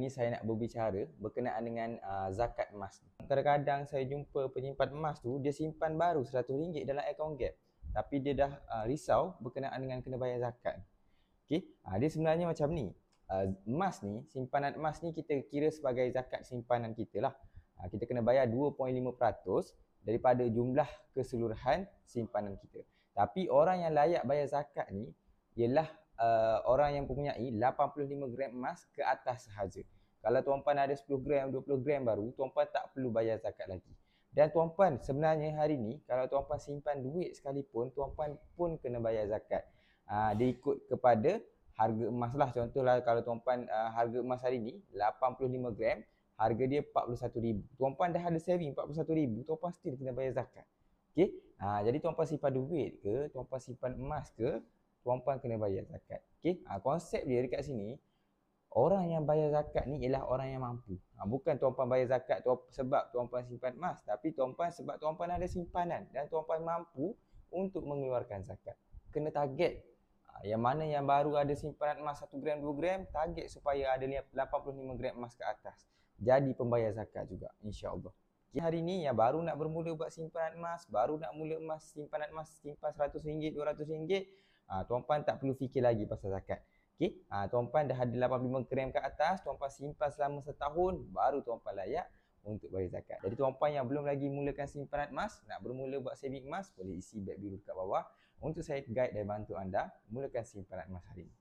ini saya nak berbicara berkenaan dengan zakat emas. Kadang-kadang saya jumpa penyimpan emas tu, dia simpan baru RM100 dalam akaun Gap. Tapi dia dah risau berkenaan dengan kena bayar zakat. Okey, dia sebenarnya macam ni. Emas ni, simpanan emas ni kita kira sebagai zakat simpanan kita lah. Kita kena bayar 2.5% daripada jumlah keseluruhan simpanan kita. Tapi orang yang layak bayar zakat ni ialah orang yang mempunyai 85 gram emas ke atas sahaja. Kalau tuan-puan ada 10 gram, 20 gram baru, tuan-puan tak perlu bayar zakat lagi. Dan tuan-puan sebenarnya hari ni kalau tuan-puan simpan duit sekalipun, tuan-puan pun kena bayar zakat. Dia ikut kepada harga emas lah. Contohlah kalau tuan-puan harga emas hari ni 85 gram, harga dia RM41,000. Tuan-puan dah ada saving RM41,000, tuan-puan still kena bayar zakat. Okey? Jadi tuan-puan simpan duit ke, tuan-puan simpan emas ke, tuan-puan kena bayar zakat. Okey? Konsep dia dekat sini, orang yang bayar zakat ni ialah orang yang mampu. Bukan tuan-puan bayar zakat sebab tuan-puan simpan emas, tapi tuan-puan sebab tuan-puan ada simpanan dan tuan-puan mampu untuk mengeluarkan zakat. Kena target. Yang mana yang baru ada simpanan emas 1 gram, 2 gram, target supaya ada 85 gram emas ke atas. Jadi pembayar zakat juga, insya-Allah. Hari ni yang baru nak bermula buat simpanan emas, baru nak mula simpanan emas, simpan RM100, RM200, tuan-puan tak perlu fikir lagi pasal zakat. Okey, tuan-puan dah ada 85 gram ke atas, tuan-puan simpan selama setahun, baru tuan-puan layak untuk bayar zakat. Jadi tuan-puan yang belum lagi mulakan simpanan emas, nak bermula buat saving emas, boleh isi bet biru dekat bawah untuk saya guide dan bantu anda mulakan simpanan emas hari ini.